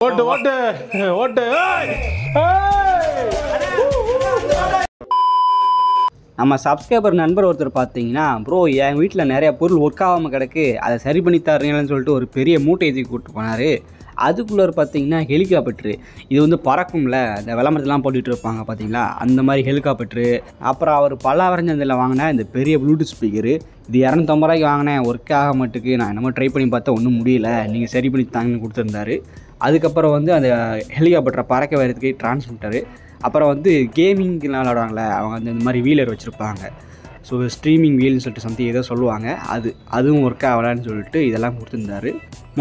ஓட்டு ஓட்டு ஓட்டு நம்ம சப்ஸ்கிரைபர் நண்பர் ஒருத்தர் பார்த்தீங்கன்னா ப்ரோ என் வீட்டில் நிறையா பொருள் ஒர்க் ஆகாமல் கிடக்கு அதை சரி பண்ணி தரீங்கன்னு சொல்லிட்டு ஒரு பெரிய மூட்டை ஏற்றி கூப்பிட்டு போனார். அதுக்குள்ளே பார்த்தீங்கன்னா ஹெலிகாப்டரு இது வந்து பறக்கும்ல, இந்த விளம்பரத்தெலாம் போட்டுகிட்டு இருப்பாங்க பார்த்தீங்களா, அந்த மாதிரி ஹெலிகாப்டரு. அப்புறம் அவர் பல்லாவரஞ்சந்தில் வாங்கின இந்த பெரிய ப்ளூடூத் ஸ்பீக்கரு, இது 250 ரூபாய்க்கு வாங்கினேன், ஒர்க் ஆக மாட்டுக்கு, நான் என்னமோ ட்ரை பண்ணி பார்த்தா ஒன்றும் முடியல, நீங்கள் சரி பண்ணி தாங்கன்னு கொடுத்துருந்தாரு. அதுக்கப்புறம் வந்து அந்த ஹெலிகாப்டரை பறக்க வரதுக்கு டிரான்ஸ்மிட்டரு. அப்புறம் வந்து கேமிங்லாம் விளாடுவாங்களே அவங்க வந்து இந்த மாதிரி வீலர் வச்சுருப்பாங்க, ஸோ ஸ்ட்ரீமிங் வீல்னு சொல்லிட்டு சம்திங் ஏதோ சொல்லுவாங்க, அதுவும் ஒர்க் ஆகலான்னு சொல்லிட்டு இதெல்லாம் கொடுத்துருந்தாரு.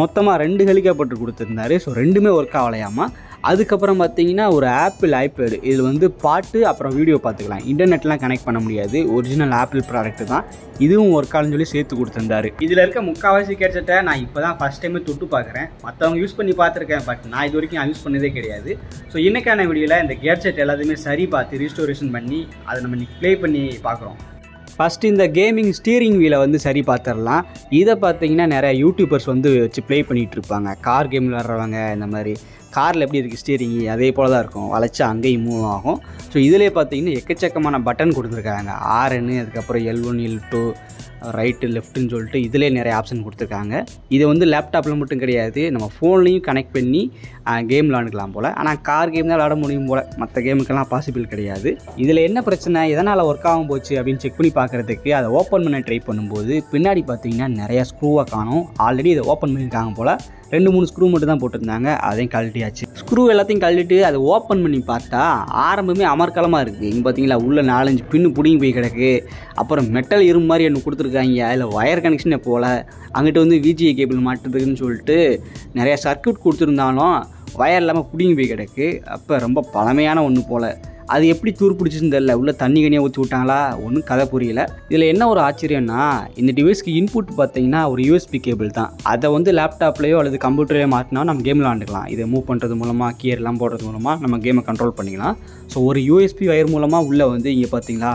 மொத்தமாக 2 ஹெலிகாப்டர் கொடுத்துருந்தாரு. ஸோ 2மே ஒர்க் ஆகலையாமா. அதுக்கப்புறம் பார்த்தீங்கன்னா ஒரு ஆப்பிள் ஐபேடு, இதில் வந்து பாட்டு அப்புறம் வீடியோ பார்த்துக்கலாம், இன்டர்நெட்லாம் கனெக்ட் பண்ண முடியாது, ஒரிஜினல் ஆப்பிள் ப்ராடக்ட் தான், இதுவும் ஒர்க் ஆகுன்னு சொல்லி சேர்த்து கொடுத்துருந்தாரு. இதில் இருக்க முக்கால்வாசி கேட்செட்டை நான் இப்போ தான் ஃபஸ்ட் டைமே தொட்டு பார்க்குறேன், மற்றவங்க யூஸ் பண்ணி பார்த்துருக்கேன், பட் நான் இது வரைக்கும் நான் யூஸ் பண்ணதே கிடையாது. ஸோ இன்றைக்கான வீடியோவில் இந்த கேட்செட் எல்லாத்தையுமே சரி பார்த்து ரீஸ்டோரேஷன் பண்ணி அதை நம்ம இன்றைக்கி ப்ளே பண்ணி பார்க்குறோம். ஃபஸ்ட்டு இந்த கேமிங் ஸ்டீரிங் வீலை வந்து சரி பார்த்துடலாம். இதை பார்த்தீங்கன்னா நிறையா யூடியூபர்ஸ் வந்து வச்சு ப்ளே பண்ணிகிட்டு இருப்பாங்க, கார் கேம் விளாட்றவங்க. இந்த மாதிரி காரில் எப்படி இருக்குது ஸ்டீரிங், அதே போல் தான் இருக்கும், வளைச்சா அங்கேயும் மூவ் ஆகும். ஸோ இதிலே பார்த்தீங்கன்னா எக்கச்சக்கமான பட்டன் கொடுத்துருக்காங்க, RN, அதுக்கப்புறம் L1 L2 ரைட்டு லெஃப்ட்டுன்னு சொல்லிட்டு இதிலே நிறைய ஆப்ஷன் கொடுத்துருக்காங்க. இது வந்து லேப்டாப்பில் மட்டும் கிடையாது, நம்ம ஃபோன்லேயும் கனெக்ட் பண்ணி கேம் விளாண்டுக்கலாம் போல். ஆனால் கார் கேம் தான் விளாட முடியும் போல், மற்ற கேமுக்கெல்லாம் பாசிபிள் கிடையாது. இதில் என்ன பிரச்சனை, எதனால் ஒர்க் ஆகும் போச்சு அப்படின்னு செக் பண்ணி பார்க்குறதுக்கு அதை ஓப்பன் பண்ண ட்ரை பண்ணும்போது பின்னாடி பார்த்தீங்கன்னா நிறையா ஸ்க்ரூவாக காணும். ஆல்ரெடி இதை ஓப்பன் பண்ணியிருக்காங்க போல், 2-3 ஸ்க்ரூ மட்டும் தான் போட்டிருந்தாங்க, அதையும் கழட்டியாச்சு. ஸ்க்ரூ எல்லாத்தையும் கழட்டிட்டு அதை ஓப்பன் பண்ணி பார்த்தா ஆரம்பமே அமர்க்கலமாக இருக்குது. இங்கே பார்த்தீங்களா உள்ள 4-5 பின்னு பிடிங்கி போய் கிடக்கு. அப்புறம் மெட்டல் இரும்பு மாதிரி ஒன்று கொடுத்துருக்காங்க, அதில் ஒயர் கனெக்ஷனே போல். அங்கிட்ட வந்து VGA கேபிள் மாட்டுறதுக்குன்னு சொல்லிட்டு நிறையா சர்க்யூட் கொடுத்துருந்தாலும் ஒயர் இல்லாமல் பிடிங்கி போய் கிடக்கு. அப்போ ரொம்ப பழமையான ஒன்று போல். அது எப்படி தூர்பிடிச்சின்னு தெரியல, உள்ளே தண்ணி கனியாக ஊற்றி விட்டாங்களா, ஒன்றும் கதை புரியல. இதில் என்ன ஒரு ஆச்சரியம்னா, இந்த டிவைஸ்க்கு இன்புட் பார்த்தீங்கன்னா ஒரு USB கேபிள் தான். அதை வந்து லேப்டாப்லேயோ அல்லது கம்ப்யூட்டர்லேயோ மாற்றினா நம்ம கேம் விளாண்டுக்கலாம். இதை மூவ் பண்ணுறது மூலமாக, கியர்லாம் போடுறது மூலமாக நம்ம கேமை கண்ட்ரோல் பண்ணிக்கலாம். ஸோ ஒரு USB வயர் மூலமாக உள்ளே வந்து இங்கே பார்த்தீங்களா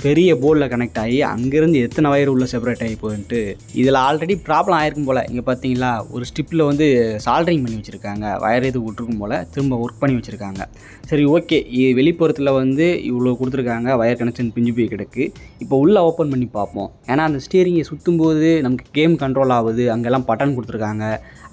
பெரிய போர்டில் கனெக்ட் ஆகி அங்கேருந்து எத்தனை வயர் உள்ள செப்பரேட் ஆகி போயிட்டு இதில் ஆல்ரெடி ப்ராப்ளம் ஆகிருக்கும் போல். இங்கே பார்த்தீங்களா ஒரு ஸ்டிப்பில் வந்து சால்ட்ரிங் பண்ணி வச்சுருக்காங்க, வயர் எது விட்டுருக்கும் போல், திரும்ப ஒர்க் பண்ணி வச்சுருக்காங்க. சரி ஓகே, வெளிப்புறத்தில் வந்து இவ்வளோ கொடுத்துருக்காங்க, வயர் கனெக்ஷன் பிஞ்சு போய் கிடக்கு. இப்போ உள்ளே ஓப்பன் பண்ணி பார்ப்போம். ஏன்னா அந்த ஸ்டீரிங்கை சுற்றும் போது நமக்கு கேம் கண்ட்ரோல் ஆகுது, அங்கெல்லாம் பட்டன் கொடுத்துருக்காங்க,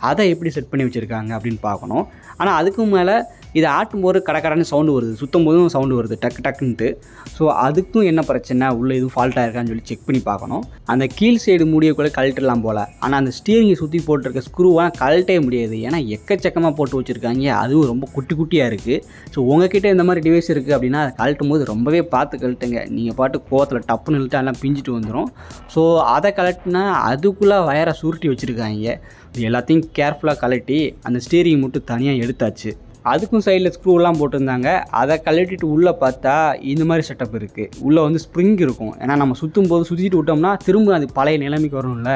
அதை எப்படி செட் பண்ணி வச்சுருக்காங்க அப்படின்னு பார்க்கணும். ஆனால் அதுக்கும் மேலே இதை ஆட்டும்போது கடக்கடன்னு சவுண்டு வருது, சுற்றும் போதும் சவுண்டு வருது டக்கு டக்குன்ட்டு. ஸோ அதுக்கும் என்ன பிரச்சனை, உள்ளே எதுவும் ஃபால்ட்டாக இருக்கான்னு சொல்லி செக் பண்ணி பார்க்கணும். அந்த கீழ் சைடு முடியக்குள்ளே கழட்டலாம் போல், ஆனால் அந்த ஸ்டீரிங்கை சுற்றி போட்டிருக்க ஸ்க்ரூவாக கழட்டே முடியாது, ஏன்னா எக்கச்சக்கமாக போட்டு வச்சுருக்காங்க, அதுவும் ரொம்ப குட்டி குட்டியாக இருக்குது. ஸோ உங்ககிட்ட இந்த மாதிரி டிவைஸ் இருக்குது அப்படின்னா அதை கழட்டும் போது ரொம்பவே பார்த்து கழட்டுங்க. நீங்கள் பாட்டு கோவத்தில் டப்புன்னு இழுத்து எல்லாம் பிஞ்சிட்டு வந்துடும். ஸோ அதை கழட்டினா அதுக்குள்ளே வயரை சுருட்டி வச்சுருக்காங்க. இது எல்லாத்தையும் கேர்ஃபுல்லாக கழட்டி அந்த ஸ்டீரிங் மட்டும் தனியாக எடுத்தாச்சு. அதுக்கும் சைடில் ஸ்க்ரூலாம் போட்டிருந்தாங்க, அதை கழட்டிட்டு உள்ளே பார்த்தா இந்த மாதிரி செட்டப் இருக்குது. உள்ளே வந்து ஸ்ப்ரிங் இருக்கும், ஏன்னா நம்ம சுற்றும் போது சுற்றிட்டு விட்டோம்னா திரும்ப அது பழைய நிலைமைக்கு வரும்ல.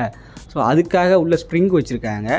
ஸோ அதுக்காக உள்ள ஸ்ப்ரிங் வச்சுருக்காங்க.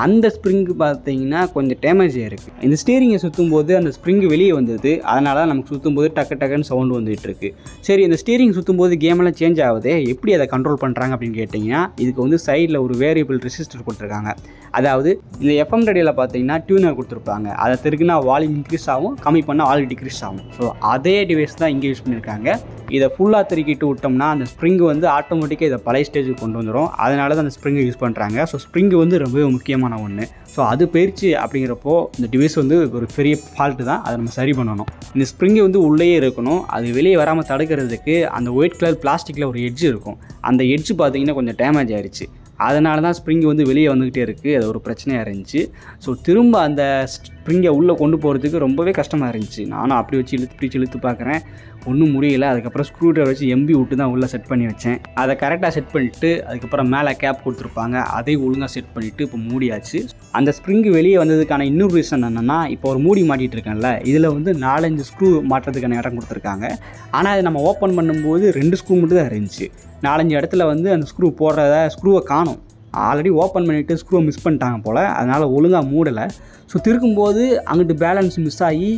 அந்த ஸ்ப்ரிங்கு பார்த்தீங்கன்னா கொஞ்சம் டேமேஜாக இருக்குது. இந்த ஸ்டீரிங்கை சுற்றும் போது அந்த ஸ்ப்ரிங் வெளியே வந்தது, அதனால தான் நமக்கு சுற்றும் போது டக்கு டக்குன்னு சவுண்டு வந்துகிட்ருக்கு. சரி, இந்த ஸ்டீரிங் சுற்றும் போது கேமெல்லாம் சேஞ்ச் ஆகுது, எப்படி அதை கண்ட்ரோல் பண்ணுறாங்க அப்படின்னு கேட்டிங்கன்னா, இதுக்கு வந்து சைடில் ஒரு வேரியபிள் ரெசிஸ்டர் கொடுத்துருக்காங்க. அதாவது இந்த FM ரேடியோவில் பார்த்தீங்கன்னா டியூனர் கொடுத்துருப்பாங்க, அதை திருக்குன்னா வால்யூம் இன்க்ரீஸ் ஆகும், கம்மி பண்ணால் வால்யூம் டிக்ரீஸ் ஆகும். ஸோ அதே டிவைஸ் தான் இங்கே யூஸ் பண்ணியிருக்காங்க. இதை ஃபுல்லாக திருக்கிட்டு விட்டோம்னா அந்த ஸ்ப்ரிங்கு வந்து ஆட்டோமேட்டிக்காக இதை பழைய ஸ்டேஜுக்கு கொண்டு வந்துடும், அதனால தான் அந்த ஸ்ப்ரிங்கை யூஸ் பண்ணுறாங்க. ஸோ ஸ்ப்ரிங்கு வந்து ரொம்பவே முக்கியமான ஒன்று. ஸோ அது போயிடுச்சு அப்படிங்கிறப்போ இந்த டிவைஸ் வந்து ஒரு பெரிய ஃபால்ட்டு தான், அதை நம்ம சரி பண்ணணும். இந்த ஸ்ப்ரிங்கு வந்து உள்ளேயே இருக்கணும், அது வெளியே வராமல் தடுக்கிறதுக்கு அந்த ஒயிட் கலர் பிளாஸ்டிக்கில் ஒரு எட்ஜ் இருக்கும், அந்த எட்ஜ் பார்த்தீங்கன்னா கொஞ்சம் டேமேஜ் ஆயிடுச்சு, அதனால தான் ஸ்ப்ரிங் வந்து வெளியே வந்துக்கிட்டே இருக்குது, அது ஒரு பிரச்சனையாக இருந்துச்சு. ஸோ திரும்ப அந்த ஸ்ப்ரிங்கை உள்ளே கொண்டு போகிறதுக்கு ரொம்பவே கஷ்டமாக இருந்துச்சு. நானும் அப்படி வச்சு இழுத்து பார்க்குறேன், ஒன்றும் முடியல. அதுக்கப்புறம் ஸ்க்ரூ ட்ரைவர் வச்சு MB விட்டு தான் உள்ளே செட் பண்ணி வச்சேன். அதை கரெக்டாக செட் பண்ணிவிட்டு அதுக்கப்புறம் மேலே கேப் கொடுத்துருப்பாங்க, அதையும் ஒழுங்காக செட் பண்ணிவிட்டு இப்போ மூடியாச்சு. அந்த ஸ்ப்ரிங்கு வெளியே வந்ததுக்கான இன்னொரு ரீசன் என்னென்னா, இப்போ ஒரு மூடி மாட்டிகிட்டு இருக்கேன்ல, இதில் வந்து 4-5 ஸ்க்ரூ மாட்டுறதுக்கான இடம் கொடுத்துருக்காங்க. ஆனால் அதை நம்ம ஓப்பன் பண்ணும்போது 2 ஸ்க்ரூ மட்டும் தான் இருந்துச்சு. 4-5 இடத்துல வந்து அந்த ஸ்க்ரூ போடுறத ஸ்க்ரூவை காணும், ஆல்ரெடி ஓப்பன் பண்ணிவிட்டு ஸ்க்ரூவை மிஸ் பண்ணிட்டாங்க போல், அதனால் ஒழுங்காக மூடலை. ஸோ திருக்கும்போது அங்கிட்டு பேலன்ஸ் மிஸ் ஆகி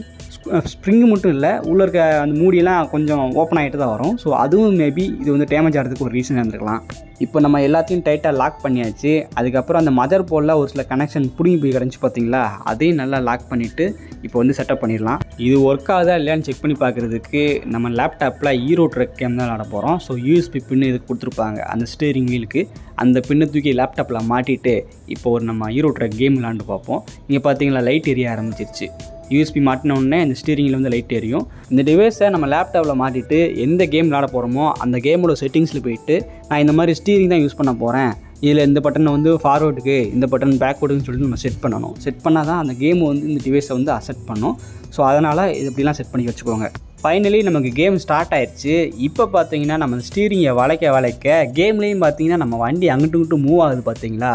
ஸ்ப்ரிங்கு மட்டும் இல்லை உள்ளே இருக்க அந்த மூடியெல்லாம் கொஞ்சம் ஓப்பன் ஆகிட்டு தான் வரும். ஸோ அதுவும் மேபி இது வந்து டேமேஜ் ஆகிறதுக்கு ஒரு ரீசன் இருந்திருக்கலாம். இப்போ நம்ம எல்லாத்தையும் டைட்டாக லாக் பண்ணியாச்சு. அதுக்கப்புறம் அந்த மதர் போர்டில் ஒரு சில கனெக்ஷன் பிடிங்கி போய் கிடந்துச்சு பார்த்தீங்களா, அதையும் நல்லா லாக் பண்ணிவிட்டு இப்போ வந்து செட்டப் பண்ணிடலாம். இது ஒர்க் ஆகுதா இல்லையான்னு செக் பண்ணி பார்க்குறதுக்கு நம்ம லேப்டாப்பில் ஈரோ ட்ரக் கேம் தான் விளாட போகிறோம். ஸோ யூஎஸ்பி பின்னு இதுக்கு கொடுத்துருப்பாங்க அந்த ஸ்டீரிங் வீலுக்கு. அந்த பின்னை தூக்கி லேப்டாப்பில் மாட்டிட்டு இப்போ ஒரு நம்ம ஈரோ ட்ரக் கேம் விளாண்டு பார்ப்போம். இங்கே பார்த்தீங்களா லைட் எரிய ஆரம்பிச்சிருச்சு. யூஎஸ்பி மாட்டினோடனே இந்த ஸ்டீரிங்கில் வந்து லைட் எரியும். இந்த டிவைஸை நம்ம லேப்டாப்பில் மாட்டிட்டு எந்த கேம் விளாட போகிறோமோ அந்த கேமோட செட்டிங்ஸில் போயிட்டு நான் இந்த மாதிரி ஸ்டீரிங் தான் யூஸ் பண்ண போகிறேன், இதில் இந்த பட்டனை வந்து ஃபார்வர்டுக்கு இந்த பட்டன் பேக்வர்டுன்னு சொல்லிட்டு நம்ம செட் பண்ணணும். செட் பண்ணால் தான் அந்த கேம் வந்து இந்த டிவைஸை வந்து அசெப்ட் பண்ணும். ஸோ அதனால் இது இப்படிலாம் செட் பண்ணி வச்சுக்கோங்க. ஃபைனலி நமக்கு கேம் ஸ்டார்ட் ஆயிடுச்சு. இப்போ பார்த்தீங்கன்னா நம்ம ஸ்டீரிங்கை வளைக்க கேம்லேயும் பார்த்தீங்கன்னா நம்ம வண்டி அங்கிட்டு இங்கிட்டு மூவ் ஆகுது பார்த்தீங்களா.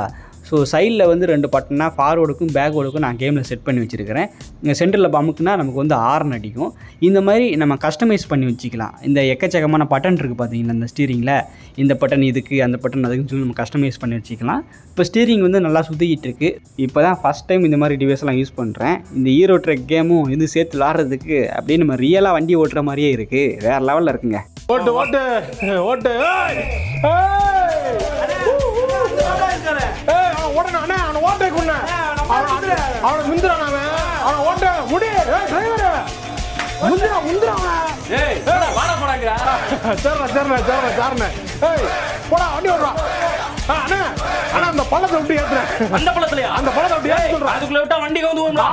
ஸோ சைடில் வந்து 2 பட்டனா ஃபார்வர்டுக்கும் பேக்வர்டுக்கும் நான் கேமில் செட் பண்ணி வச்சுருக்கிறேன். இங்கே சென்டரில் பமுக்குனா நமக்கு வந்து ஹார்ன் அடிக்கும். இந்த மாதிரி நம்ம கஸ்டமைஸ் பண்ணி வச்சுக்கலாம். இந்த எக்கச்சக்கமான பட்டன் இருக்குது பார்த்தீங்களா இந்த ஸ்டீரிங்கில், இந்த பட்டன் இதுக்கு அந்த பட்டன் அதுக்குன்னு சொல்லி நம்ம கஸ்டமைஸ் பண்ணி வச்சுக்கலாம். இப்போ ஸ்டீரிங் வந்து நல்லா சுற்றிக்கிட்டு இருக்குது. இப்போ தான் ஃபஸ்ட் டைம் இந்த மாதிரி டிவைஸ்லாம் யூஸ் பண்ணுறேன். இந்த ஈரோ ட்ரக் கேமும் இது சேர்த்து விளாட்றதுக்கு அப்படியே நம்ம ரியலாக வண்டி ஓட்டுற மாதிரியே இருக்குது. வேறு லெவலில் இருக்குங்க. ஓட்டு ஓட்டு ஓட்டு ஓடனே அவனை ஓட்டை கொண்டு அவனை முந்திரான் அவனை ஓட்ட முடி போடா வண்டி ஓடுறான். ஆனா அந்த பள்ளத்தை விட்டு ஏத்துறேன். அந்த பள்ளத்துலயா? அந்த பள்ளத்தை விட்டு ஏத்து சொல்றேன். அதுக்குள்ள விட்டா வண்டி வந்து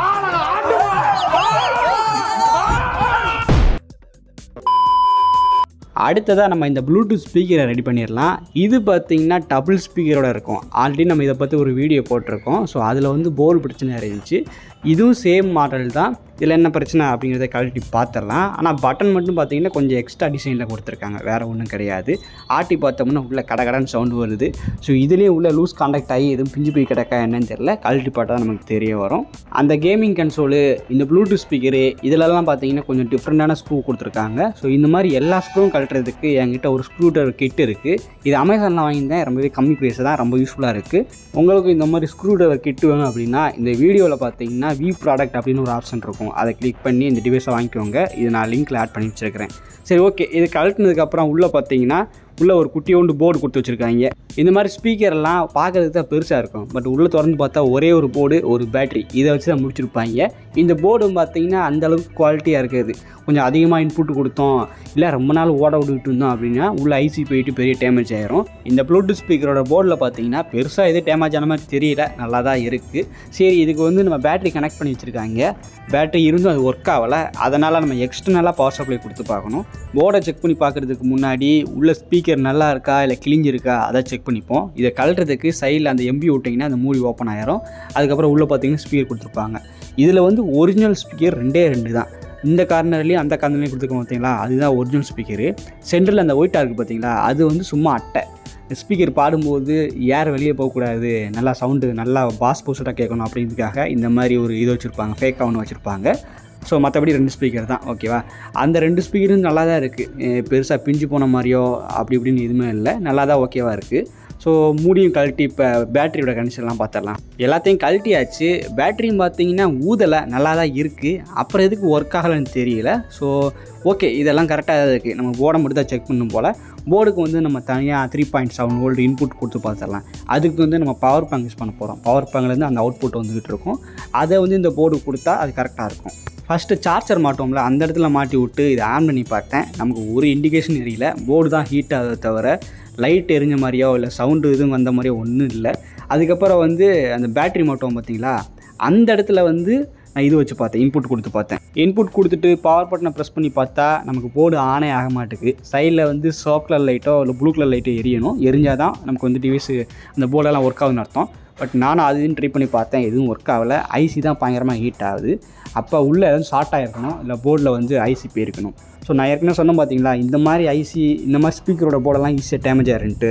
அடுத்ததாக நம்ம இந்த ப்ளூடூத் ஸ்பீக்கரை ரெடி பண்ணிடலாம். இது பார்த்திங்கன்னா டபுள் ஸ்பீக்கரோட இருக்கும். ஆல்ரெடி நம்ம இதை பற்றி ஒரு வீடியோ போட்டிருக்கோம். ஸோ அதில் வந்து போல் பிரச்சனை இருந்துச்சு. இதுவும் சேம் மாடல் தான். இதில் என்ன பிரச்சனை அப்படிங்கிறத கழட்டி பார்த்துடலாம். ஆனால் பட்டன் மட்டும் பார்த்திங்கன்னா கொஞ்சம் எக்ஸ்ட்ரா டிசைனில் கொடுத்துருக்காங்க, வேறு ஒன்றும் கிடையாது. ஆட்டி பார்த்தோம்னா உள்ளே கடகடன்னு சவுண்டு வருது. ஸோ இதுலேயே உள்ள லூஸ் கான்டாக்ட் ஆகி எதுவும் பிஞ்சு போய் கிடக்கா என்னன்னு தெரியல. கழட்டி பார்த்தா தான் நமக்கு தெரிய வரும். அந்த கேமிங் கன்சோலு, இந்த ப்ளூடூத் ஸ்பீக்கரு இதிலலாம் பார்த்திங்கன்னா கொஞ்சம் டிஃப்ரெண்ட்டான ஸ்க்ரூ கொடுத்துருக்காங்க. ஸோ இந்த மாதிரி எல்லா ஸ்க்ரூவும் கழட்டுறதுக்கு என்கிட்ட ஒரு ஸ்க்ரூ ட்ரைவர் கிட் இருக்குது. இது அமேசானில் வாங்கியிருந்தேன். ரொம்பவே கம்மி ப்ரைஸ் தான், ரொம்ப யூஸ்ஃபுல்லாக இருக்குது. உங்களுக்கு இந்த மாதிரி ஸ்க்ரூ ட்ரைவர் கிட் வேணும் அப்படின்னா இந்த வீடியோவில் பார்த்தீங்கன்னா வி ப்ராடக்ட் அப்படின்னு ஒரு ஆப்ஷன் இருக்கும். அதை கிளிக் பண்ணி இந்த டிவைஸை வாங்கிக்கோங்க. இது நான் லிங்க்கில் ஆட் பண்ணி வச்சுருக்கிறேன். சரி, ஓகே. இது கழட்டினதுக்கப்புறம் உள்ளே பார்த்தீங்கன்னா உள்ளே ஒரு குட்டியோண்டு போர்டு கொடுத்து வச்சுருக்காங்க. இந்த மாதிரி ஸ்பீக்கர்லாம் பார்க்குறதுக்கு தான் பெருசாக இருக்கும். பட் உள்ளே திறந்து பார்த்தா ஒரே ஒரு போர்டு, ஒரு பேட்ரி, இதை வச்சு தான் முடிச்சிருப்பாங்க. இந்த போர்டும் பார்த்தீங்கன்னா அந்தளவுக்கு குவாலிட்டியாக இருக்குது. கொஞ்சம் அதிகமாக இன்புட் கொடுத்தோம் இல்லை ரொம்ப நாள் ஓட விட்டுக்கிட்டு இருந்தோம் அப்படின்னா உள்ள ஐசி போயிட்டு பெரிய டேமேஜ் ஆயிரும். இந்த ப்ளூடூத் ஸ்பீக்கரோட போர்டில் பார்த்தீங்கன்னா பெருசாக எது டேமேஜ் ஆன மாதிரி தெரியல, நல்லா தான் இருக்குது. சரி, இதுக்கு வந்து நம்ம பேட்டரி கனெக்ட் பண்ணி வச்சுருக்காங்க. பேட்டரி இருந்தும் அது ஒர்க் ஆகலை. அதனால் நம்ம எக்ஸ்டர்னலாக பவர் சப்ளை கொடுத்து பார்க்கணும். போர்டை செக் பண்ணி பார்க்குறதுக்கு முன்னாடி உள்ள ஸ்பீக்கர் நல்லா இருக்கா இல்லை கிழிஞ்சிருக்கா அதை செக் பண்ணிப்போம். இதை கழட்டுறதுக்கு சைடில் அந்த எம்பி விட்டிங்கன்னா அந்த மூடி ஓப்பன் ஆயிரும். அதுக்கப்புறம் உள்ளே பார்த்தீங்கன்னா ஸ்பீக்கர் கொடுத்துருப்பாங்க. இதில் வந்து ஒரிஜினல் ஸ்பீக்கர் 2 தான். இந்த கார்னர்லேயும் அந்த கார்னர்லேயும் கொடுத்துருக்கோம் பார்த்தீங்களா, அதுதான் ஒரிஜினல் ஸ்பீக்கரு. சென்டரில் அந்த ஒயிட்டாக இருக்குது பார்த்தீங்களா, அது வந்து சும்மா அட்டை. ஸ்பீக்கர் பாடும்போது ஏர் வெளியே போகக்கூடாது, நல்லா சவுண்டு நல்லா பாஸ் போஸ்டாக கேட்கணும் அப்படிங்கிறதுக்காக இந்த மாதிரி ஒரு இது வச்சுருப்பாங்க, ஃபேக்காக ஒன்று வச்சுருப்பாங்க. ஸோ மற்றபடி 2 ஸ்பீக்கர் தான், ஓகேவா. அந்த 2 ஸ்பீக்கரும் நல்லா தான் இருக்குது. பெருசாக பிஞ்சு போன மாதிரியோ அப்படி இப்படின்னு எதுவுமே இல்லை, நல்லா தான் ஓகேவாக இருக்குது. ஸோ மூடியும் கழட்டி இப்போ பேட்டரியோட கண்டிஷன்லாம் பார்த்துடலாம். எல்லாத்தையும் கழட்டியாச்சு. பேட்டரியும் பார்த்தீங்கன்னா ஊதலை, நல்லா தான் இருக்குது. அப்புறம் எதுக்கு ஒர்க் ஆகலைன்னு தெரியல. ஸோ ஓகே, இதெல்லாம் கரெக்டாக தான் இருக்குது. நம்ம போர்டை மட்டும் தான் செக் பண்ணும் போல். போர்டுக்கு வந்து நம்ம தனியாக 3.7 வோல்ட் இன்புட் கொடுத்து பார்த்துடலாம். அதுக்கு வந்து நம்ம பவர் பேங்க் யூஸ் பண்ண போகிறோம். பவர் பேங்க்லேருந்து அந்த அவுட்புட் வந்துக்கிட்டு இருக்கும். அதை வந்து இந்த போர்டுக்கு கொடுத்தா அது கரெக்டாக இருக்கும். ஃபஸ்ட்டு சார்ஜர் மாட்டோம்ல, அந்த இடத்துல மாட்டி விட்டு இதை ஆன் பண்ணி பார்த்தேன். நமக்கு ஒரு இண்டிகேஷன் தெரியல. போர்டு தான் ஹீட் ஆகுது தவிர லைட் எரிஞ்ச மாதிரியோ இல்லை சவுண்டு எதுவும் வந்த மாதிரியோ ஒன்றும் இல்லை. அதுக்கப்புறம் வந்து அந்த பேட்ரி மாட்டோம் பார்த்தீங்களா, அந்த இடத்துல வந்து நான் இது வச்சு பார்த்தேன், இன்புட் கொடுத்து பார்த்தேன். இன்புட் கொடுத்துட்டு பவர் பட்டனை ப்ரெஸ் பண்ணி பார்த்தா நமக்கு போர்டு ஆனே ஆக மாட்டேங்குது. சைடில் வந்து சாஃப்ட் கலர் லைட்டோ இல்லை ப்ளூ கலர் லைட்டோ எரியணும். எரிஞ்சால் தான் நமக்கு வந்து டிவைஸு அந்த போர்டெல்லாம் ஒர்க் ஆகுதுன்னு அர்த்தம். பட் நானும் அதுன்னு ட்ரை பண்ணி பார்த்தேன், எதுவும் ஒர்க் ஆகலை. ஐசி தான் பயங்கரமாக ஹீட் ஆகுது. அப்போ உள்ளே எதுவும் ஷார்ட் ஆகிருக்கணும், இல்லை போர்டில் வந்து ஐசி போயிருக்கணும். ஸோ நான் ஏற்கனவே சொன்னேன் பார்த்தீங்களா, இந்த மாதிரி ஐசி இந்த மாதிரி ஸ்பீக்கரோட போர்டெல்லாம் ஈஸியாக டேமேஜ் ஆகிருன்ட்டு,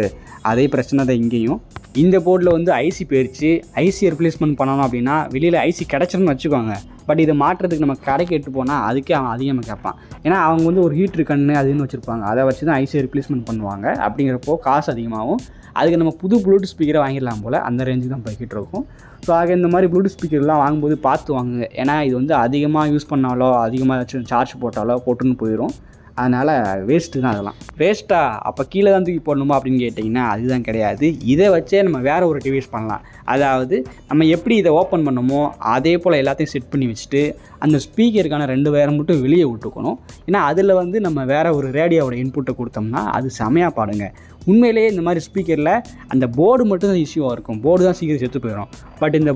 அதே பிரச்சனை தான் இங்கேயும். இந்த போர்டில் வந்து ஐசி போயிடுச்சு. ஐசி ரிப்ளேஸ்மெண்ட் பண்ணணும் அப்படின்னா வெளியில் ஐசி கிடச்சிருன்னு வச்சுக்கோங்க. பட் இதை மாட்டுறதுக்கு நம்ம கடைக்கு எட்டு போனால் அதுக்கே அவன் அதிகமாக கேட்பான். ஏன்னா அவங்க வந்து ஒரு ஹீட்ரு கண்ணு அதுன்னு வச்சுருப்பாங்க, அதை வச்சு தான் ஐசியை ரிப்ளேஸ்மெண்ட் பண்ணுவாங்க. அப்படிங்கிறப்போ காசு அதிகமாகும். அதுக்கு நம்ம புது ப்ளூடூத் ஸ்பீக்கரை வாங்கிடலாம் போல், அந்த ரேஞ்சுக்கு தான் போய்கிட்டு இருக்கும். ஸோ ஆக இந்த மாதிரி ப்ளூடூத் ஸ்பீக்கர்லாம் வாங்கும்போது பார்த்து வாங்குங்க. ஏன்னா இது வந்து அதிகமாக யூஸ் பண்ணாலோ அதிகமாக ஏதாச்சும் சார்ஜ் போட்டாலோ போட்டுன்னு போயிடும். அதனால் வேஸ்ட்டு தான் அதெல்லாம். வேஸ்ட்டா அப்போ கீழே தான் தூக்கி போடணுமா அப்படின்னு கேட்டிங்கன்னா அதுதான் கிடையாது. இதை வச்சே நம்ம வேறு ஒரு டிவைஸ் பண்ணலாம். அதாவது நம்ம எப்படி இதை ஓப்பன் பண்ணமோ அதே போல் எல்லாத்தையும் செட் பண்ணி வச்சுட்டு அந்த ஸ்பீக்கருக்கான 2 வயரை மட்டும் வெளியே விட்டுக்கணும். ஏன்னா அதில் வந்து நம்ம வேறு ஒரு ரேடியோவோட இன்புட்டை கொடுத்தோம்னா அது செமையாக பாடுங்க. உண்மையிலேயே இந்த மாதிரி ஸ்பீக்கரில் அந்த போர்டு மட்டும் தான் இஷ்யூவாக இருக்கும். போர்டு தான் சீக்கிரம் செத்து போயிடும். பட் இந்த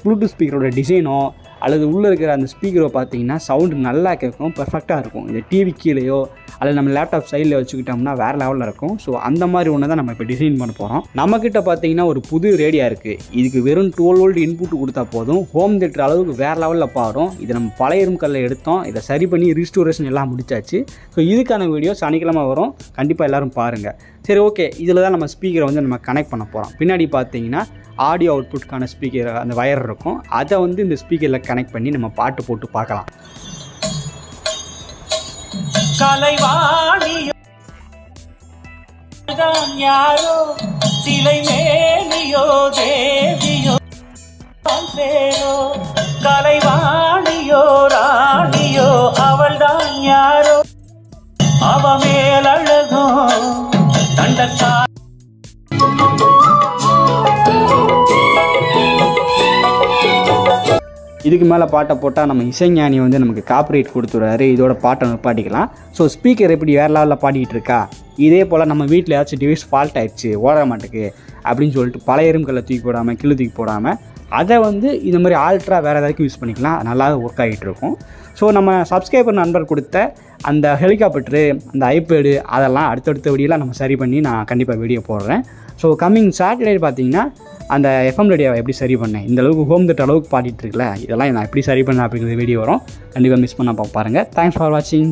ப்ளூடூத் ஸ்பீக்கரோட டிசைனோ அல்லது உள்ளே இருக்கிற அந்த ஸ்பீக்கரோ பார்த்தீங்கன்னா சவுண்டு நல்லா கேட்கும், பெர்ஃபெக்டாக இருக்கும். இந்த டிவி கீழேயோ அல்லது நம்ம லேப்டாப் சைடில் வச்சுக்கிட்டோம்னா வேறு லெவலில் இருக்கும். ஸோ அந்த மாதிரி ஒன்று தான் நம்ம இப்போ டிசைன் பண்ண போகிறோம். நம்மக்கிட்ட பார்த்தீங்கன்னா ஒரு புது ரேடியோ இருக்குது. இதுக்கு வெறும் 12 வோல்ட் இன்புட் கொடுத்தா போதும், ஹோம் தியேட்டர் அளவுக்கு வேறு லெவலில் பாடும். இதை நம்ம பழைய இரும்புக்கல்ல எடுத்தோம், இதை சரி பண்ணி ரீஸ்டோரேஷன் எல்லாம் முடிச்சாச்சு. ஸோ இதுக்கான வீடியோ சனிக்கிழமை வரும், கண்டிப்பாக எல்லோரும் பாருங்கள். சரி, ஓகே. இதில் தான் நம்ம ஸ்பீக்கரை வந்து நம்ம கனெக்ட் பண்ண போகிறோம். பின்னாடி பார்த்தீங்கன்னா ஆடியோ அவுட்புட்கான ஸ்பீக்கர் அந்த வயர் இருக்கும். அதை வந்து இந்த ஸ்பீக்கரில் கனெக்ட் பண்ணி நம்ம பாட்டு போட்டு பார்க்கலாம். கலைவாணியோ யாரோ சிலை மேனியோ தேவியோ பேரோ கலைவாணியோ ராணியோ அவள்தான் யாரோ அவ மேலழகோ தண்டக்கா. இதுக்கு மேலே பாட்டை போட்டால் நம்ம இசைஞானி வந்து நமக்கு காப்பிரைட் கொடுத்துருவாரு. இதோட பாட்டை நிப்பாட்டிக்கலாம். ஸோ ஸ்பீக்கர் எப்படி வேறு லெவலில் பாடிக்கிட்டு இருக்கா, இதே போல் நம்ம வீட்டில் ஏதாச்சும் டிவைஸ் ஃபால்ட் ஆகிடுச்சு ஓட மாட்டுக்கு அப்படின்னு சொல்லிட்டு பழைய இரும்புக்கல்லை தூக்கி போடாமல் கிளு தூக்கி போடாமல் அதை வந்து இந்த மாதிரி ஆல்ட்ரா வேறு ஏதாச்சும் யூஸ் பண்ணிக்கலாம். நல்லா ஒர்க் ஆகிட்டு இருக்கும். ஸோ நம்ம சப்ஸ்கிரைபர் நண்பர் கொடுத்த அந்த ஹெலிகாப்டரு, அந்த ஐபேடு அதெல்லாம் அடுத்தடுத்த வீடியோலாம் நம்ம சரி பண்ணி நான் கண்டிப்பாக வீடியோ போடுறேன். ஸோ கம்மிங் சாட்டர்டே பார்த்தீங்கன்னா அந்த எஃப்எம் ரேடியோவை எப்படி சரி பண்ணேன், இந்த அளவுக்கு ஹோம் தியேட்டர் அளவுக்கு பாடிட்டு இருக்குல்ல, இதெல்லாம் நான் எப்படி சரி பண்ணேன் அப்படிங்கிற வீடியோ வரும். கண்டிப்பாக மிஸ் பண்ண பாருங்கள். தேங்க்ஸ் ஃபார் வாட்சிங்.